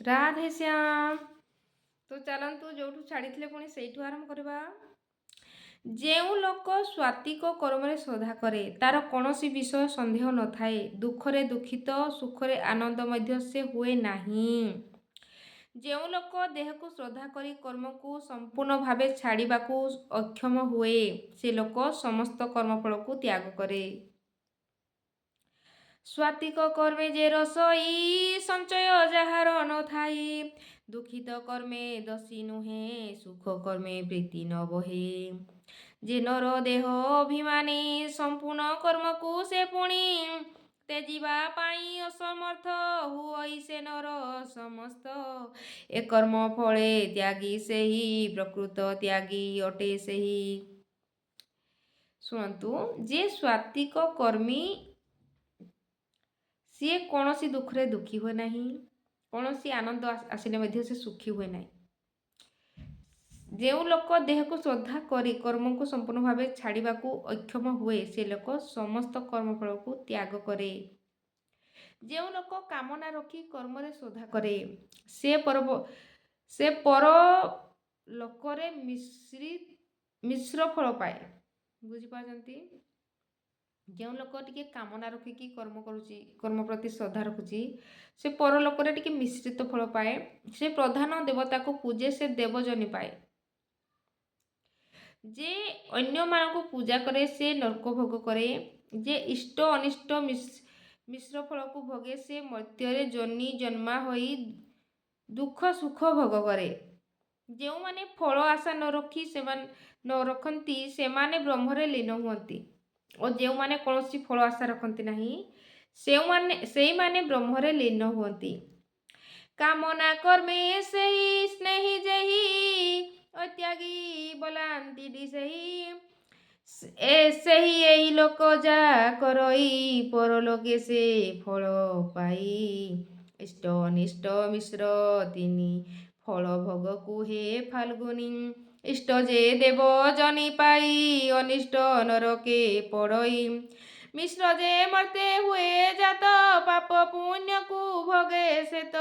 ରାଧେ ଶ୍ୟାମ। ତ ଚାଲନ୍ତୁ ଯୋଉଠୁ ଛାଡ଼ିଥିଲେ ପୁଣି ସେଇଠୁ ଆରମ୍ଭ କରିବା। ଯେଉଁ ଲୋକ ସ୍ୱାତ୍ବିକ କର୍ମରେ ଶ୍ରଦ୍ଧା କରେ ତାର କୌଣସି ବିଷୟ ସନ୍ଦେହ ନଥାଏ। ଦୁଃଖରେ ଦୁଃଖିତ, ସୁଖରେ ଆନନ୍ଦ ମଧ୍ୟ ସେ ହୁଏ ନାହିଁ। ଯେଉଁ ଲୋକ ଦେହକୁ ଶ୍ରଦ୍ଧା କରି କର୍ମକୁ ସମ୍ପୂର୍ଣ୍ଣ ଭାବେ ଛାଡ଼ିବାକୁ ଅକ୍ଷମ ହୁଏ ସେ ଲୋକ ସମସ୍ତ କର୍ମଫଳକୁ ତ୍ୟାଗ କରେ। ସ୍ୱାତ୍ବିକ କର୍ମେ ଯେ ରସଇ ସଞ୍ଚୟ ଯାହାର ନଥାଇ, ଦୁଃଖିତ କର୍ମେ ଦୋଷୀ ନୁହେଁ ସୁଖ କର୍ମେ ପ୍ରୀତି ନ ବହେ। ଯେ ନର ଦେହ ଅଭିମାନୀ ସମ୍ପୂର୍ଣ୍ଣ କର୍ମକୁ ସେ ପୁଣି ତେଜିବା ପାଇଁ ଅସମର୍ଥ ହୁଅଇ ସେ ନର ସମସ୍ତ ଏ କର୍ମ ଫଳେ ତ୍ୟାଗୀ ସେହି ପ୍ରକୃତ ତ୍ୟାଗୀ ଅଟେ ସେହି। ଶୁଣନ୍ତୁ, ଯେ ସ୍ୱାତ୍ବିକ କର୍ମୀ ସିଏ କୌଣସି ଦୁଃଖରେ ଦୁଃଖୀ ହୁଏ ନାହିଁ, କୌଣସି ଆନନ୍ଦ ଆସିଲେ ମଧ୍ୟ ସେ ସୁଖୀ ହୁଏ ନାହିଁ। ଯେଉଁ ଲୋକ ଦେହକୁ ଶ୍ରଦ୍ଧା କରି କର୍ମକୁ ସମ୍ପୂର୍ଣ୍ଣ ଭାବେ ଛାଡ଼ିବାକୁ ଅକ୍ଷମ ହୁଏ ସେ ଲୋକ ସମସ୍ତ କର୍ମଫଳକୁ ତ୍ୟାଗ କରେ। ଯେଉଁ ଲୋକ କାମନା ରଖି କର୍ମରେ ଶ୍ରଦ୍ଧା କରେ ସେ ପର ଲୋକରେ ମିଶ୍ର ଫଳ ପାଏ। ବୁଝିପାରୁଛନ୍ତି? ଯେଉଁ ଲୋକ ଟିକେ କାମନା ରଖିକି କର୍ମ କରୁଛି, କର୍ମ ପ୍ରତି ଶ୍ରଦ୍ଧା ରଖୁଛି, ସେ ପରଲୋକରେ ଟିକେ ମିଶ୍ରିତ ଫଳ ପାଏ। ସେ ପ୍ରଧାନ ଦେବତାକୁ ପୂଜେ ସେ ଦେବଜନୀ ପାଏ। ଯେ ଅନ୍ୟମାନଙ୍କୁ ପୂଜା କରେ ସେ ନର୍କ ଭୋଗ କରେ। ଯେ ଇଷ୍ଟ ଅନିଷ୍ଟ ମିଶ୍ର ଫଳକୁ ଭୋଗେ ସେ ମର୍ତ୍ତ୍ୟରେ ଯୋନି ଜନ୍ମା ହୋଇ ଦୁଃଖ ସୁଖ ଭୋଗ କରେ। ଯେଉଁମାନେ ଫଳ ଆଶା ନ ରଖନ୍ତି ସେମାନେ ବ୍ରହ୍ମରେ ଲୀନ ହୁଅନ୍ତି ଓ ଯେଉଁମାନେ କୌଣସି ଫଳ ଆଶା ରଖନ୍ତି ନାହିଁ ସେଇମାନେ ବ୍ରହ୍ମରେ ଲୀନ ହୁଅନ୍ତି। କାମନା କର୍ମେ ସେହି ସ୍ନେହୀ ଯେହି ଅତ୍ୟାଗୀ ବଲାନ୍ତି ସେହି ଏହି ଲୋକ ଯା କରଇ ପରଲୋକେ ସେ ଫଳ ପାଇ। ଇଷ୍ଟ ଅନିଷ୍ଟ ମିଶ୍ର ତିନି ଫଳ ଭୋଗକୁ ହେ ଫାଲ୍ଗୁନି। ଇଷ୍ଟ ଯେ ଦେବ ଜନି ପାଇ ଅନିଷ୍ଟ ନରକେ ପଡ଼ଇ। ମିଶ୍ର ଯେ ମର୍ତ୍ତେ ହୁଏ ଜାତ ପାପ ପୁଣ୍ୟକୁ ଭୋଗେ ସେତ।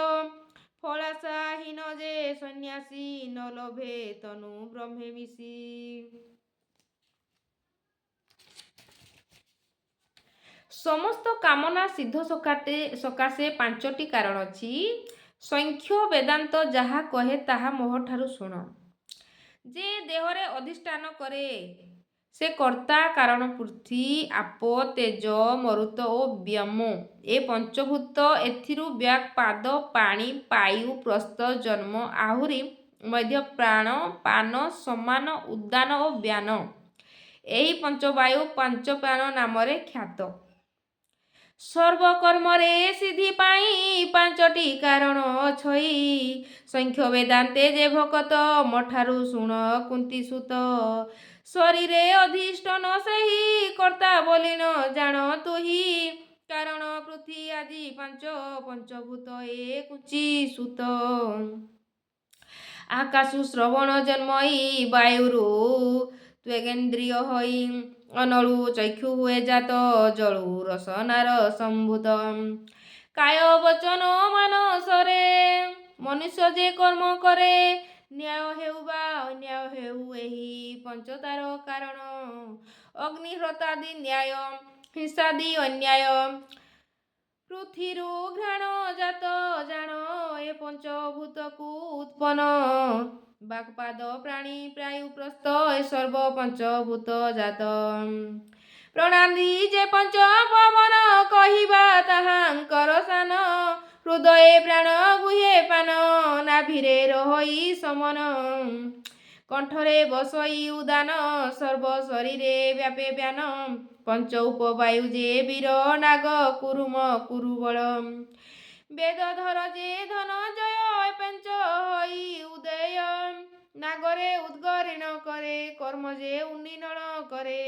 ଫଳାଶାହୀନ ଯେ ସନ୍ନ୍ୟାସୀ ନ ଲୋଭେ ତନୁ ବ୍ରହ୍ମେ ମିଶି। ସମସ୍ତ କାମନା ସିଦ୍ଧ ସକାଶେ ପାଞ୍ଚଟି କାରଣ ଅଛି। ସାଂଖ୍ୟ ବେଦାନ୍ତ ଯାହା କହେ ତାହା ମୋହଠାରୁ ଶୁଣ। ଯେ ଦେହରେ ଅଧିଷ୍ଠାନ କରେ ସେ କର୍ତ୍ତା କାରଣ ପୃଥ୍ୱୀ, ଆପ, ତେଜ, ମରୁତ ଓ ବ୍ୟୋମ ଏ ପଞ୍ଚଭୂତ, ଏଥିରୁ ବ୍ୟାକ୍ ପାଦ, ପାଣି, ପାୟୁ, ପ୍ରସ୍ଥ, ଜନ୍ମ, ଆହୁରି ମଧ୍ୟ ପ୍ରାଣ, ପାନ, ସମାନ, ଉଦାନ ଓ ବ୍ୟାନ ଏହି ପଞ୍ଚବାୟୁ ପାଞ୍ଚପ୍ରାଣ ନାମରେ ଖ୍ୟାତ। ସର୍ବକର୍ମରେ ସିଦ୍ଧି ପାଇଁ ପାଞ୍ଚଟି କାରଣ ଅଛଇ। ସାଂଖ୍ୟ ବେଦାନ୍ତେ ଯେ ଭକତ ମୋଠାରୁ ଶୁଣ କୁନ୍ତୀସୁତ। ଶରୀରେ ଅଧିଷ୍ଠାନ ସେହି କର୍ତ୍ତା ବୋଲି ନ ଜାଣ ତୁହି। କାରଣ ପୃଥ୍ୱୀ ଆଦି ପଞ୍ଚଭୂତ ଏ କୁନ୍ତୀସୁତ। ଆକାଶୁ ଶ୍ରବଣ ଜନ୍ମଇ ବାୟୁରୁ ତ୍ୱଗେନ୍ଦ୍ରିୟ ହୋଇ। ଅନଳୁ ଚକ୍ଷୁ ହୁଏ ଜାତ ଜଳୁ ରସନାର ସମ୍ଭୂତ। କାୟ ବଚନ ମାନସରେ ମନୁଷ୍ୟ ଯେ କର୍ମ କରେ ନ୍ୟାୟ ହେଉ ବା ଅନ୍ୟାୟ ହେଉ ଏହି ପଞ୍ଚ ତାର କାରଣ। ଅଗ୍ନିହୋତ୍ରାଦି ନ୍ୟାୟ, ହିଂସାଦି ଅନ୍ୟାୟ। ପୃଥ୍ୱୀରୁ ଘ୍ରାଣ ଜାତ ଜାଣ ଏ ପଞ୍ଚଭୂତକୁ ଉତ୍ପନ୍ନ। ବାକ୍ପାଦ ପ୍ରାଣୀ ପାୟୁ ପ୍ରସ୍ଥ ଏ ସର୍ବ ପଞ୍ଚଭୂତ ଜାତ। ପ୍ରାଣାଦି ଯେ ପଞ୍ଚ ପବନ କହିବା ତାହାଙ୍କର ସାନ। ହୃଦୟେ ପ୍ରାଣ ଗୁହ୍ୟେ ପାନ ନାଭିରେ ରହଇ ସମନ। କଣ୍ଠରେ ବସଇ ଉଦାନ ସର୍ବ ଶରୀରେ ବ୍ୟାପେ ବ୍ୟାନ। ପଞ୍ଚ ଉପବାୟୁ ଯେ ବୀର ନାଗ କୁରୁମ କୁରୁବଳ। ବେଦଧର ଯେ ଧନଞ୍ଜୟ ଏ ପଞ୍ଚ ହୋଇ ଉଦୟ। ନାଗରେ ଉଦ୍ଗୀର୍ଣ୍ଣ କରେ କର୍ମ ଯେ ଉନ୍ମୀଳନ କରେ।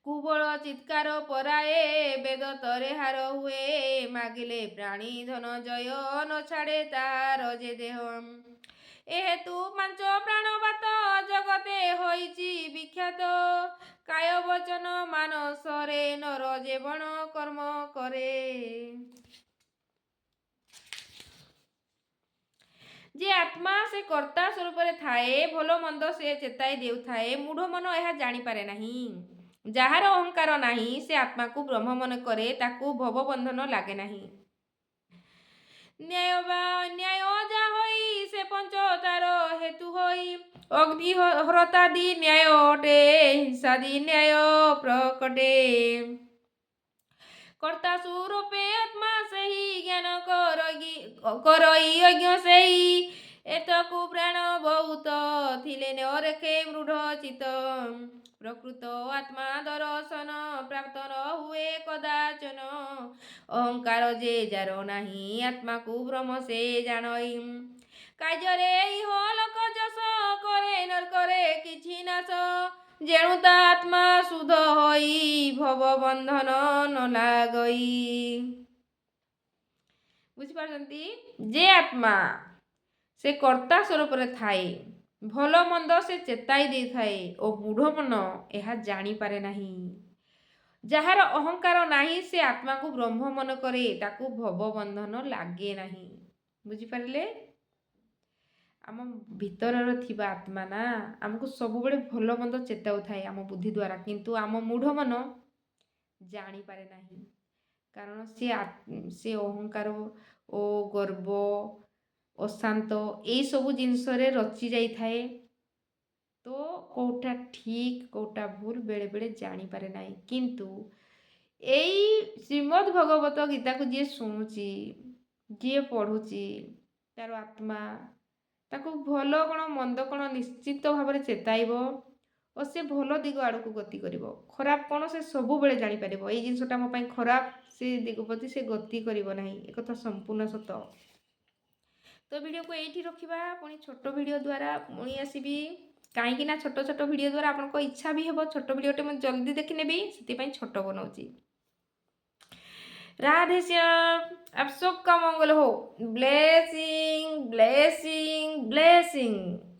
କୁବଳ ଚିତ୍କାର ପରାଏ ବେଦ ତରେ ହାର ହୁଏ। ମାଗିଲେ ପ୍ରାଣୀ ଧନଞ୍ଜୟ ନ ଛାଡ଼େ ତାର ଯେ ଦେହ। ଏ ହେତୁ ପାଞ୍ଚ ପ୍ରାଣବାତ ଜଗତେ ହୋଇଛି ବିଖ୍ୟାତ। କାୟ ବଚନ ମାନସରେ ନର ଯେ ବଣ କର୍ମ କରେ। ଯେ ଆତ୍ମା ସେ କର୍ତ୍ତା ସ୍ୱରୂପରେ ଥାଏ, ଭଲ ମନ୍ଦ ସେ ଚେତାଇ ଦେଉଥାଏ, ମୂଢ଼ ମନ ଏହା ଜାଣିପାରେ ନାହିଁ। ଯାହାର ଅହଙ୍କାର ନାହିଁ ସେ ଆତ୍ମାକୁ ବ୍ରହ୍ମ ମନେ କରେ, ତାକୁ ଭବବନ୍ଧନ ଲାଗେ ନାହିଁ। ନ୍ୟାୟ ବା ଅନ୍ୟାୟ ଯା ହୋଇ ସେ ପଞ୍ଚ ତାର ହେତୁ ହୋଇ, ଅଗ୍ନି ହରତାଦି ନ୍ୟାୟ ଅଟେ, ହିଂସାଦି ନ୍ୟାୟ ପ୍ରକଟେ। କର୍ତ୍ତା ସ୍ୱରୂପେ ଆତ୍ମା ସେହି ଜ୍ଞାନ କରଇ ଅଜ୍ଞ ସେହି, ଏତକୁ ପ୍ରାଣ ବହୁତ ଥିଲେ ନରେଖେ ମୃଢ଼ ଚିତ। ପ୍ରକୃତ ଆତ୍ମା ଦର୍ଶନ ପ୍ରାପ୍ତ ନ ହୁଏ କଦାଚନ, ଅହଙ୍କାର ଯେ ଯାର ନାହିଁ ଆତ୍ମାକୁ ବ୍ରହ୍ମ ସେ ଜାଣଇ। କାର୍ଯ୍ୟରେ ଇହ ଲୋକ ଯଶ କରେ ନରକରେ କିଛି ନାଶ, ଯେଣୁ ତା ଆତ୍ମା ଶୁଦ୍ଧ ହୋଇ ଭବ ବନ୍ଧନ ନ ଲାଗଇ। ବୁଝିପାରୁଛନ୍ତି? ଯେ ଆତ୍ମା ସେ କର୍ତ୍ତା ସ୍ୱରୂପରେ ଥାଏ, ଭଲ ମନ୍ଦ ସେ ଚେତାଇ ଦେଇଥାଏ ଓ ମୂଢ଼ ମନ ଏହା ଜାଣିପାରେ ନାହିଁ। ଯାହାର ଅହଙ୍କାର ନାହିଁ ସେ ଆତ୍ମାକୁ ବ୍ରହ୍ମ ମନେ କରେ, ତାକୁ ଭବବନ୍ଧନ ଲାଗେ ନାହିଁ। ବୁଝିପାରିଲେ? ଆମ ଭିତରର ଥିବା ଆତ୍ମା ନା ଆମକୁ ସବୁବେଳେ ଭଲ ମନ୍ଦ ଚେତାଉଥାଏ ଆମ ବୁଦ୍ଧି ଦ୍ୱାରା, କିନ୍ତୁ ଆମ ମୂଢ଼ ମନ ଜାଣିପାରେ ନାହିଁ। କାରଣ ସେ ଅହଙ୍କାର ଓ ଗର୍ବ, ଅଶାନ୍ତ ଏଇସବୁ ଜିନିଷରେ ରଚି ଯାଇଥାଏ। ତ କେଉଁଟା ଠିକ୍ କେଉଁଟା ଭୁଲ ବେଳେବେଳେ ଜାଣିପାରେ ନାହିଁ। କିନ୍ତୁ ଏଇ ଶ୍ରୀମଦ୍ ଭଗବତ ଗୀତାକୁ ଯିଏ ଶୁଣୁଛି, ଯିଏ ପଢ଼ୁଛି, ତାର ଆତ୍ମା ତାକୁ ଭଲ କ'ଣ ମନ୍ଦ କ'ଣ ନିଶ୍ଚିତ ଭାବରେ ଚେତାଇବ ଓ ସେ ଭଲ ଦିଗ ଆଡ଼କୁ ଗତି କରିବ। ଖରାପ କ'ଣ ସେ ସବୁବେଳେ ଜାଣିପାରିବ, ଏଇ ଜିନିଷଟା ମୋ ପାଇଁ ଖରାପ, ସେ ଦିଗ ପ୍ରତି ସେ ଗତି କରିବ ନାହିଁ। ଏକଥା ସମ୍ପୂର୍ଣ୍ଣ ସତ। ତ ଭିଡ଼ିଓକୁ ଏଇଠି ରଖିବା, ପୁଣି ଛୋଟ ଭିଡ଼ିଓ ଦ୍ୱାରା ପୁଣି ଆସିବି। କାହିଁକି ନା ଛୋଟ ଛୋଟ ଭିଡ଼ିଓ ଦ୍ୱାରା ଆପଣଙ୍କ ଇଚ୍ଛା ବି ହେବ ଛୋଟ ଭିଡ଼ିଓଟେ ମୁଁ ଜଲ୍ଦି ଦେଖିନେବି, ସେଥିପାଇଁ ଛୋଟ ବନାଉଛି। राधे श्याम, आप सबका मंगल हो। Blessing blessing blessing.